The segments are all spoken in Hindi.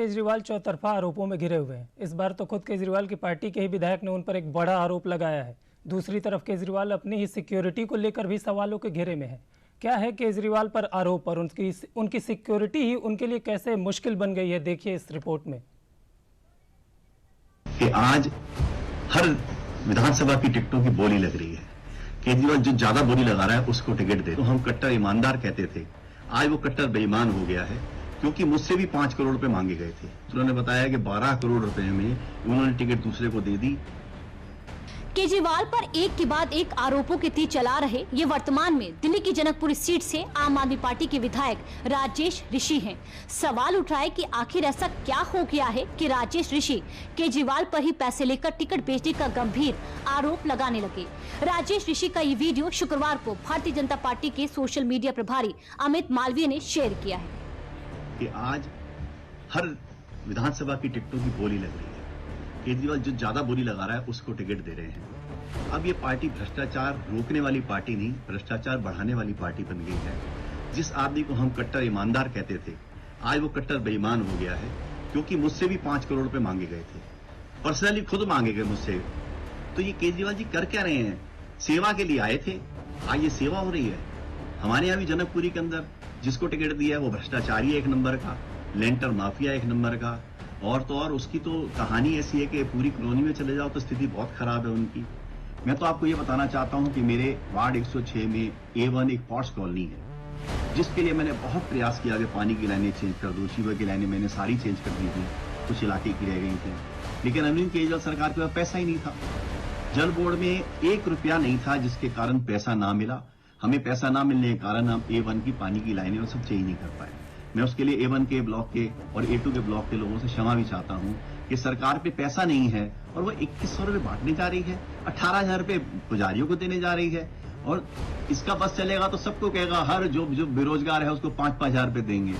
केजरीवाल चौतरफा आरोपों में घिरे हुए हैं। इस बार तो खुद केजरीवाल की पार्टी के ही विधायक ने उन पर एक बड़ा आरोप लगाया है। दूसरी तरफ केजरीवाल अपनी ही सिक्योरिटी को लेकर भी सवालों के घेरे में है। क्या है केजरीवाल पर आरोप और उनकी सिक्योरिटी ही उनके लिए कैसे मुश्किल बन गई है, देखिए इस रिपोर्ट में। कि आज हर विधानसभा की टिकटों की बोली लग रही है। केजरीवाल जो ज्यादा बोली लगा रहा है उसको टिकट दे। तो हम कट्टर ईमानदार कहते थे, आज वो कट्टर बेईमान हो गया है, क्योंकि मुझसे भी 5 करोड़ रुपए मांगे गए थे। उन्होंने बताया कि 12 करोड़ रुपए में उन्होंने टिकट दूसरे को दे दी। केजरीवाल पर एक के बाद एक आरोपों के तीर चला रहे ये वर्तमान में दिल्ली की जनकपुरी सीट से आम आदमी पार्टी के विधायक राजेश ऋषि हैं। सवाल उठ रहा है कि आखिर ऐसा क्या हो गया है कि राजेश ऋषि केजरीवाल पर ही पैसे लेकर टिकट बेचने का गंभीर आरोप लगाने लगे। राजेश ऋषि का ये वीडियो शुक्रवार को भारतीय जनता पार्टी के सोशल मीडिया प्रभारी अमित मालवीय ने शेयर किया है। कि आज हर विधानसभा की टिकटों की बोली लग रही है। केजरीवाल जो ज्यादा बोली लगा रहा है उसको टिकट दे रहे हैं। अब ये पार्टी भ्रष्टाचार रोकने वाली पार्टी नहीं, भ्रष्टाचार बढ़ाने वाली पार्टी बन गई है। जिस आदमी को हम कट्टर ईमानदार कहते थे, आज वो कट्टर बेईमान हो गया है, क्योंकि मुझसे भी 5 करोड़ रुपए मांगे गए थे। पर्सनली खुद मांगे गए मुझसे। तो ये केजरीवाल जी कर क्या रहे हैं? सेवा के लिए आए थे, आज ये सेवा हो रही है। हमारे यहाँ भी जनकपुरी के अंदर जिसको टिकट दिया है वो भ्रष्टाचारी एक नंबर का, लेंटर माफिया एक नंबर का, और तो और उसकी तो कहानी ऐसी है कि पूरी कॉलोनी में चले जाओ तो स्थिति बहुत खराब है उनकी। मैं तो आपको ये बताना चाहता हूं कि मेरे वार्ड 106 में A1 एक पॉश कॉलोनी है, जिसके लिए मैंने बहुत प्रयास किया कि पानी की लाइनें चेंज कर दो, सीवर की लाइनें मैंने सारी चेंज कर दी थी, कुछ इलाके की रह गई थी, लेकिन अरविंद केजरीवाल सरकार के पास पैसा ही नहीं था। जल बोर्ड में 1 रुपया नहीं था, जिसके कारण पैसा ना मिला। हमें पैसा ना मिलने के कारण हम A1 की पानी की लाइनें और सब चेंज नहीं कर पाए। मैं उसके लिए A1 के ब्लॉक के और A2 के ब्लॉक के लोगों से क्षमा भी चाहता हूं कि सरकार पे पैसा नहीं है और वो 2100 रुपए बांटने जा रही है, 18,000 रुपए पुजारियों को देने जा रही है, और इसका बस चलेगा तो सबको कहेगा हर जो बेरोजगार है उसको 5-5 हजार रुपए देंगे।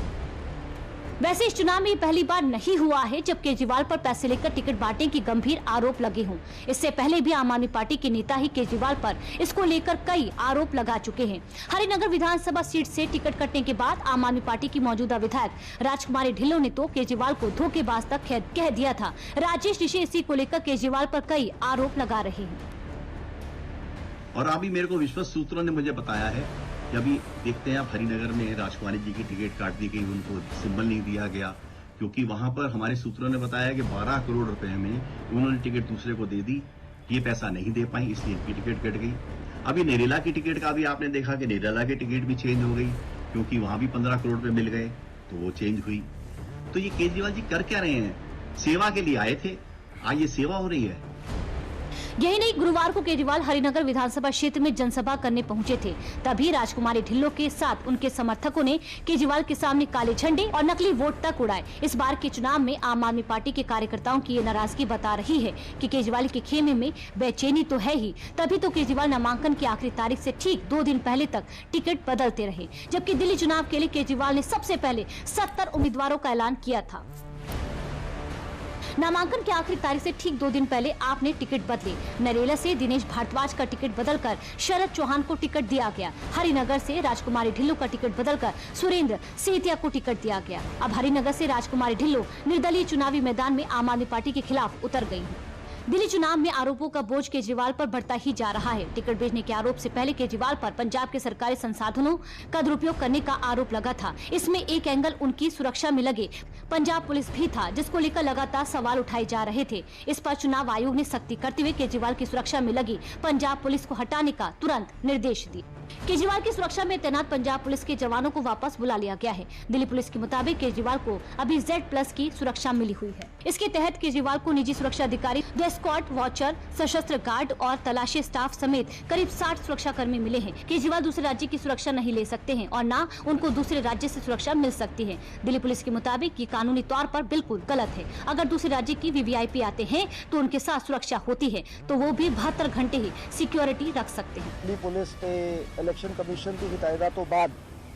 वैसे इस चुनाव में ये पहली बार नहीं हुआ है जब केजरीवाल पर पैसे लेकर टिकट बांटने की गंभीर आरोप लगे हों। इससे पहले भी आम आदमी पार्टी के नेता ही केजरीवाल पर इसको लेकर कई आरोप लगा चुके हैं। हरिनगर विधानसभा सीट से टिकट कटने के बाद आम आदमी पार्टी की मौजूदा विधायक राजकुमारी ढिल्लों ने तो केजरीवाल को धोखेबाज तक कह दिया था। राजेश ऋषि इसी को लेकर केजरीवाल पर कई आरोप लगा रहे हैं। और अभी मेरे को विश्वस्त सूत्रों ने मुझे बताया है कि अभी देखते हैं, आप हरिनगर में राजकुमारी जी की टिकट काट दी गई, उनको सिंबल नहीं दिया गया, क्योंकि वहां पर हमारे सूत्रों ने बताया कि 12 करोड़ रुपए में उन्होंने टिकट दूसरे को दे दी। ये पैसा नहीं दे पाई, इसलिए इनकी टिकट कट गई। अभी नेरेला की टिकट का भी आपने देखा कि नेरेला की टिकट भी चेंज हो गई, क्योंकि वहां भी 15 करोड़ रुपए मिल गए तो वो चेंज हुई। तो ये केजरीवाल जी कर क्या रहे हैं? सेवा के लिए आए थे, आज ये सेवा हो रही है। यही नहीं, गुरुवार को केजरीवाल हरिनगर विधानसभा क्षेत्र में जनसभा करने पहुंचे थे। तभी राजकुमारी ढिल्लों के साथ उनके समर्थकों ने केजरीवाल के सामने काले झंडे और नकली वोट तक उड़ाए। इस बार के चुनाव में आम आदमी पार्टी के कार्यकर्ताओं की ये नाराजगी बता रही है कि केजरीवाल के खेमे में बेचैनी तो है ही, तभी तो केजरीवाल नामांकन की आखिरी तारीख से ठीक 2 दिन पहले तक टिकट बदलते रहे। जबकि दिल्ली चुनाव के लिए केजरीवाल ने सबसे पहले 70 उम्मीदवारों का ऐलान किया था। नामांकन की आखिरी तारीख से ठीक 2 दिन पहले आपने टिकट बदले। नरेला से दिनेश भारद्वाज का टिकट बदलकर शरद चौहान को टिकट दिया गया। हरिनगर से राजकुमारी ढिल्लों का टिकट बदलकर सुरेंद्र सेतिया को टिकट दिया गया। अब हरिनगर से राजकुमारी ढिल्लों निर्दलीय चुनावी मैदान में आम आदमी पार्टी के खिलाफ उतर गयी हैं। दिल्ली चुनाव में आरोपों का बोझ केजरीवाल पर बढ़ता ही जा रहा है। टिकट बेचने के आरोप से पहले केजरीवाल पर पंजाब के सरकारी संसाधनों का दुरुपयोग करने का आरोप लगा था। इसमें एक एंगल उनकी सुरक्षा में लगे पंजाब पुलिस भी था, जिसको लेकर लगातार सवाल उठाए जा रहे थे। इस पर चुनाव आयोग ने सख्ती करते हुए केजरीवाल की सुरक्षा में लगी पंजाब पुलिस को हटाने का तुरंत निर्देश दिए। केजरीवाल की सुरक्षा में तैनात पंजाब पुलिस के जवानों को वापस बुला लिया गया है। दिल्ली पुलिस के मुताबिक केजरीवाल को अभी Z+ की सुरक्षा मिली हुई है। इसके तहत केजरीवाल को निजी सुरक्षा अधिकारी, 2 स्क्वाड वॉचर, सशस्त्र गार्ड और तलाशी स्टाफ समेत करीब 60 सुरक्षा कर्मी मिले हैं। केजरीवाल दूसरे राज्य की सुरक्षा नहीं ले सकते हैं और न उनको दूसरे राज्य से सुरक्षा मिल सकती है। दिल्ली पुलिस के मुताबिक ये कानूनी तौर पर बिल्कुल गलत है। अगर दूसरे राज्य की VVIP आते हैं तो उनके साथ सुरक्षा होती है, तो वो भी 72 घंटे ही सिक्योरिटी रख सकते हैं। दिल्ली पुलिस ते इलेक्शन कमीशन की हिदायत तो बाद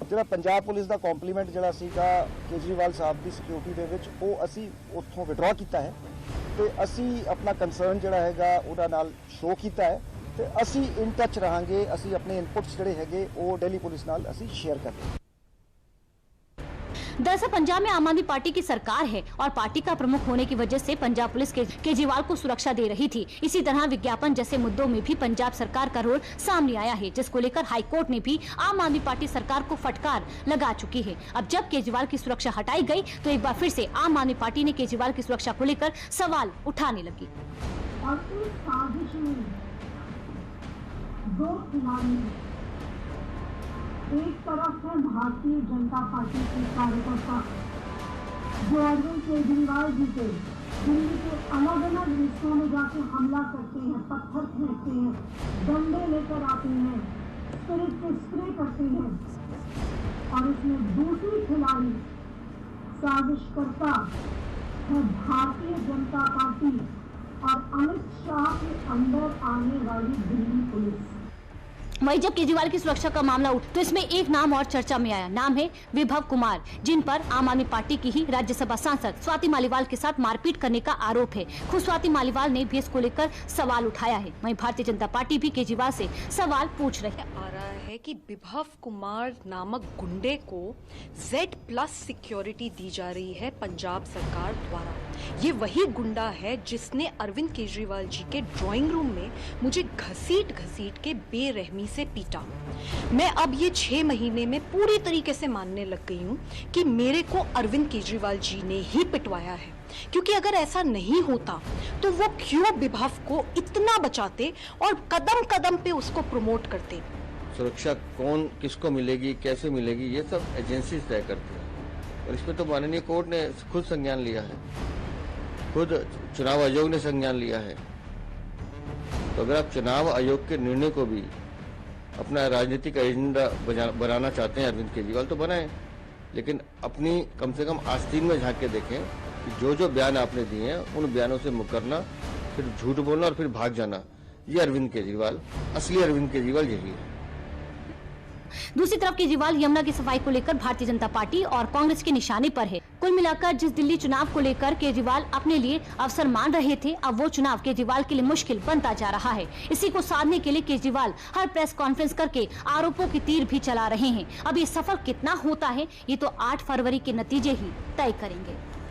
ਜਿਹੜਾ पंजाब पुलिस का कॉम्प्लीमेंट ਜਿਹੜਾ ਸੀਗਾ केजरीवाल साहब की सिक्योरिटी ਦੇ ਵਿੱਚ ਉਹ ਅਸੀਂ ਉੱਥੋਂ ਵਿਡਰਾ ਕੀਤਾ ਹੈ ਤੇ ਅਸੀਂ ਆਪਣਾ ਕੰਸਰਨ ਜਿਹੜਾ ਹੈਗਾ ਉਹਦਾ ਨਾਲ ਸ਼ੋ ਕੀਤਾ ਹੈ ਤੇ ਅਸੀਂ ਇਨ ਟੱਚ ਰਹਾਂਗੇ। ਅਸੀਂ ਆਪਣੇ ਇਨਪੁਟਸ ਜਿਹੜੇ ਹੈਗੇ ਉਹ ਦਿੱਲੀ ਪੁਲਿਸ ਨਾਲ ਅਸੀਂ ਸ਼ੇਅਰ ਕਰਦੇ ਹਾਂ। दरअसल पंजाब में आम आदमी पार्टी की सरकार है और पार्टी का प्रमुख होने की वजह से पंजाब पुलिस केजरीवाल को सुरक्षा दे रही थी। इसी तरह विज्ञापन जैसे मुद्दों में भी पंजाब सरकार का रोल सामने आया है, जिसको लेकर हाई कोर्ट ने भी आम आदमी पार्टी सरकार को फटकार लगा चुकी है। अब जब केजरीवाल की सुरक्षा हटाई गई तो एक बार फिर से आम आदमी पार्टी ने केजरीवाल की सुरक्षा को लेकर सवाल उठाने लगी। और इस साजिश में दो खिलाड़ी, एक तरफ है भारतीय जनता पार्टी के कार्यकर्ता जो अरविंद केजरीवाल जी के दिल्ली के अलग अलग हिस्सों में जाके हमला करते हैं, पत्थर फेंकते हैं, डंडे लेकर आते हैं, स्पिरिट के स्प्रे करते हैं। और इसमें दूसरी खिलाड़ी साजिशकर्ता है भारतीय जनता पार्टी और अमित शाह के अंदर आने वाली दिल्ली पुलिस। वहीं जब केजरीवाल की सुरक्षा का मामला उठा तो इसमें एक नाम और चर्चा में आया। नाम है विभव कुमार, जिन पर आम आदमी पार्टी की ही राज्यसभा सांसद स्वाति मालीवाल के साथ मारपीट करने का आरोप है। खुद स्वाति मालीवाल ने भी इसको लेकर सवाल उठाया है। वहीं भारतीय जनता पार्टी भी केजरीवाल से सवाल पूछ रही है। आ रहा है कि विभव कुमार नामक गुंडे को Z+ सिक्योरिटी दी जा रही है पंजाब सरकार द्वारा। ये वही गुंडा है जिसने अरविंद केजरीवाल जी के ड्राइंग रूम में मुझे घसीट के बेरहमी से पीटा। मैं अब ये 6 महीने में पूरी तरीके से मानने लग गई हूँ कि मेरे को अरविंद केजरीवाल जी ने ही पिटवाया है, क्योंकि अगर ऐसा नहीं होता तो वो क्यों विभव को इतना बचाते और कदम कदम पे उसको प्रमोट करते। सुरक्षा कौन किसको मिलेगी, कैसे मिलेगी, ये सब एजेंसी तय करती है और इसमें तो माननीय कोर्ट ने खुद संज्ञान लिया है, खुद चुनाव आयोग ने संज्ञान लिया है। तो अगर आप चुनाव आयोग के निर्णय को भी अपना राजनीतिक एजेंडा बनाना चाहते हैं अरविंद केजरीवाल तो बनाएं, लेकिन अपनी कम से कम आस्तीन में झांक के देखें कि जो बयान आपने दिए हैं उन बयानों से मुकरना, फिर झूठ बोलना और फिर भाग जाना, ये अरविंद केजरीवाल, असली अरविंद केजरीवाल यही है। दूसरी तरफ केजरीवाल यमुना की सफाई को लेकर भारतीय जनता पार्टी और कांग्रेस के निशाने पर है। कुल मिलाकर जिस दिल्ली चुनाव को लेकर केजरीवाल अपने लिए अवसर मान रहे थे, अब वो चुनाव केजरीवाल के लिए मुश्किल बनता जा रहा है। इसी को साधने के लिए केजरीवाल हर प्रेस कॉन्फ्रेंस करके आरोपों की तीर भी चला रहे हैं। अब ये सफल कितना होता है ये तो 8 फरवरी के नतीजे ही तय करेंगे।